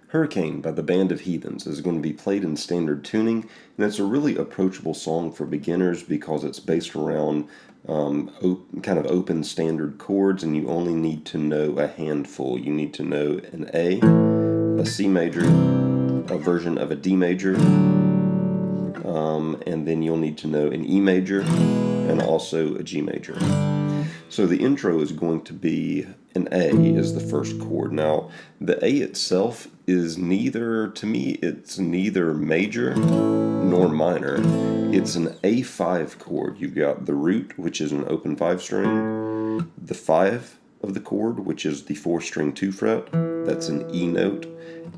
Hurricane by the Band of Heathens is going to be played in standard tuning, and it's a really approachable song for beginners because it's based around kind of open standard chords, and you only need to know a handful. You need to know an A, C major, a version of a D major, and then you'll need to know an E major and also a G major. So the intro is going to be an A is the first chord. Now, the A itself is neither, to me, it's neither major nor minor. It's an A5 chord. You've got the root, which is an open 5 string, the 5 of the chord, which is the 4 string 2 fret, that's an E note,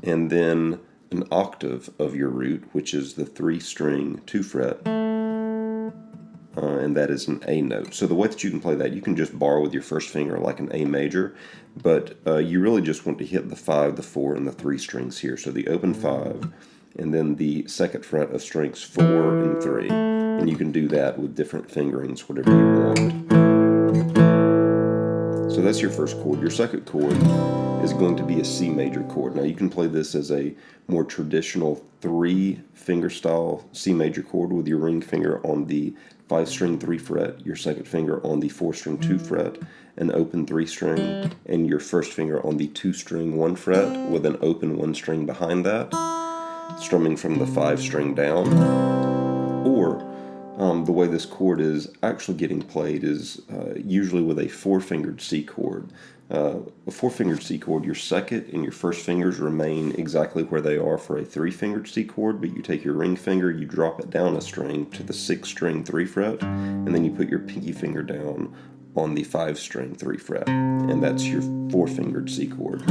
and then an octave of your root, which is the 3 string 2 fret, and that is an A note. So the way that you can play that, you can just bar with your first finger like an A major, but you really just want to hit the 5, the 4, and the 3 strings here. So the open 5, and then the second fret of strings 4 and 3. And you can do that with different fingerings, whatever you want. So that's your first chord. Your second chord is going to be a C major chord. Now you can play this as a more traditional 3-finger style C major chord with your ring finger on the 5 string 3 fret, your second finger on the 4 string 2 fret, an open 3 string, and your first finger on the 2 string 1 fret with an open 1 string behind that, strumming from the 5 string down. Or the way this chord is actually getting played is usually with a 4-fingered C chord. A 4-fingered C chord, your second and your first fingers remain exactly where they are for a 3-fingered C chord, but you take your ring finger, you drop it down a string to the 6 string 3 fret, and then you put your pinky finger down on the 5 string 3 fret, and that's your 4-fingered C chord.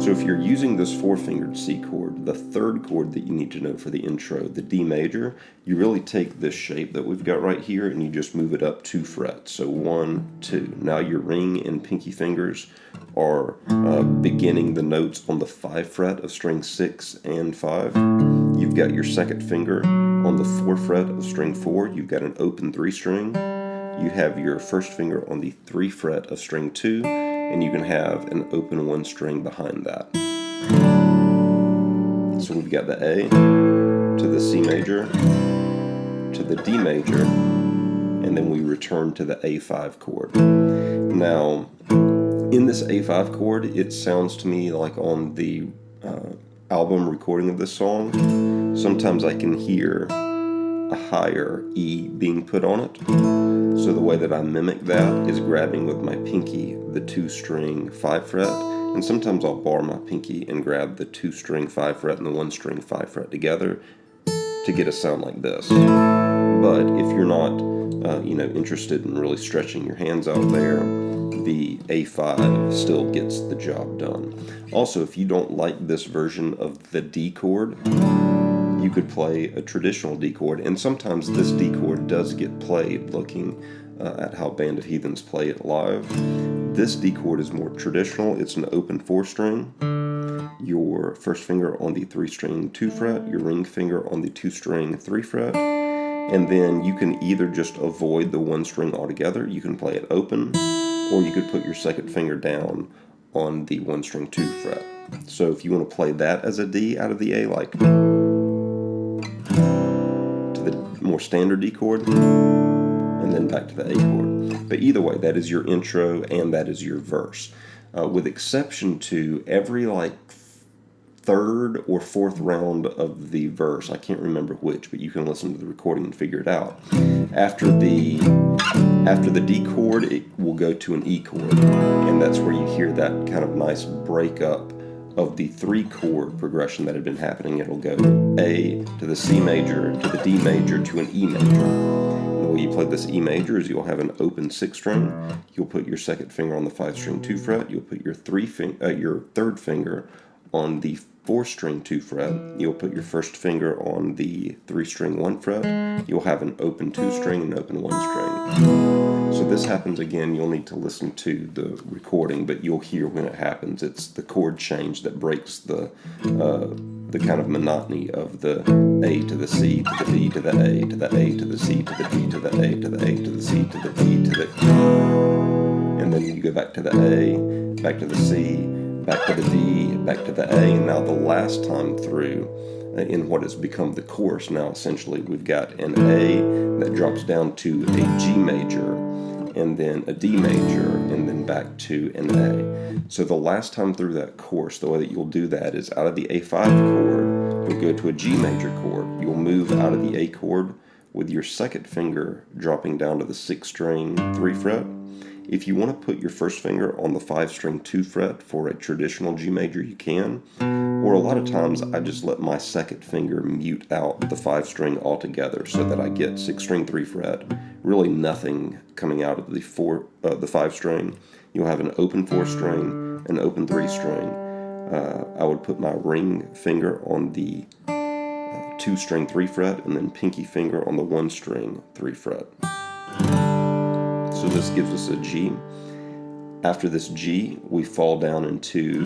So if you're using this 4-fingered C chord, the third chord that you need to know for the intro, the D major, you really take this shape that we've got right here and you just move it up 2 frets. So 1, 2. Now your ring and pinky fingers are beginning the notes on the 5 fret of string 6 and 5. You've got your second finger on the 4 fret of string 4. You've got an open 3 string. You have your first finger on the 3 fret of string 2. And you can have an open 1 string behind that. So we've got the A to the C major to the D major, and then we return to the A5 chord. Now, in this A5 chord, it sounds to me like on the album recording of this song, sometimes I can hear a higher E being put on it. So the way that I mimic that is grabbing with my pinky the 2 string 5 fret, and sometimes I'll bar my pinky and grab the 2 string 5 fret and the 1 string 5 fret together to get a sound like this. But if you're not interested in really stretching your hands out there, the A5 still gets the job done. Also, if you don't like this version of the D chord, you could play a traditional D chord, and sometimes this D chord does get played looking at how Band of Heathens play it live. This D chord is more traditional. It's an open 4 string, your first finger on the 3 string 2 fret, your ring finger on the 2 string 3 fret, and then you can either just avoid the 1 string altogether, you can play it open, or you could put your second finger down on the 1 string 2 fret. So if you want to play that as a D out of the A, like more standard D chord, and then back to the A chord. But either way, that is your intro and that is your verse. With exception to every third or fourth round of the verse. I can't remember which, but you can listen to the recording and figure it out. After the D chord, it will go to an E chord, and that's where you hear that kind of nice breakup of the 3-chord progression that had been happening. It'll go A to the C major, to the D major, to an E major. And the way you play this E major is you'll have an open 6th string. You'll put your second finger on the 5-string 2 fret. You'll put your third finger on the 4-string 2 fret. You'll put your first finger on the 3-string 1 fret. You'll have an open 2 string and open 1 string. So this happens again. You'll need to listen to the recording, but you'll hear when it happens. It's the chord change that breaks the kind of monotony of the A to the C to the D to the A to the A to the C to the D to the A to the A to the C to the D to the E. And then you go back to the A, back to the C, back to the D, back to the A, and now the last time through in what has become the chorus now essentially, we've got an A that drops down to a G major, and then a D major, and then back to an A. So the last time through that course, the way that you'll do that is out of the A5 chord, you'll go to a G major chord. You'll move out of the A chord with your second finger dropping down to the 6-string 3 fret. If you want to put your first finger on the 5-string 2 fret for a traditional G major, you can. Or a lot of times I just let my second finger mute out the 5-string altogether so that I get 6-string 3 fret, really nothing coming out of the 5-string. You'll have an open 4-string, an open 3-string. I would put my ring finger on the 2-string 3 fret and then pinky finger on the 1-string 3 fret. So this gives us a G. After this G, we fall down into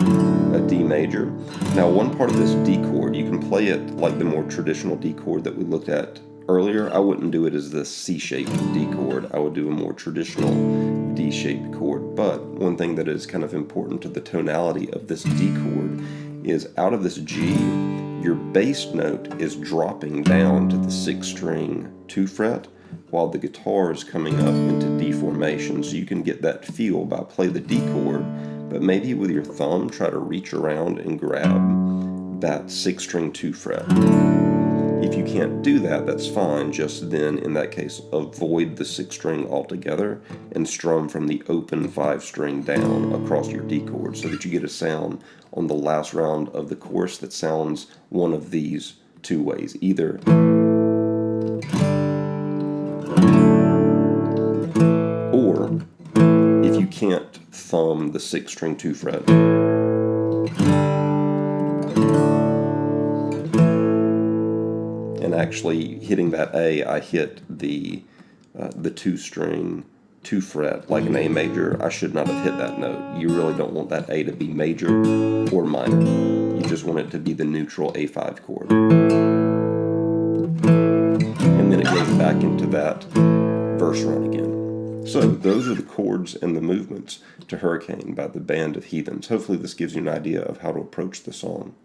a D major. Now, one part of this D chord, you can play it like the more traditional D chord that we looked at earlier. I wouldn't do it as the C-shaped D chord. I would do a more traditional D-shaped chord. But one thing that is kind of important to the tonality of this D chord is out of this G, your bass note is dropping down to the 6-string 2 fret, while the guitar is coming up into D formation. So you can get that feel by play the D chord, but maybe with your thumb try to reach around and grab that 6-string 2 fret. If you can't do that, that's fine. Just then, in that case, avoid the 6-string altogether and strum from the open 5-string down across your D chord so that you get a sound on the last round of the chorus that sounds one of these two ways. Either if you can't thumb the 6-string 2 fret, and actually hitting that A, I hit the 2-string 2 fret like an A major. I should not have hit that note. You really don't want that A to be major or minor. You just want it to be the neutral A5 chord. And then it goes back into that verse run again. So those are the chords and the movements to Hurricane by the Band of Heathens. Hopefully this gives you an idea of how to approach the song.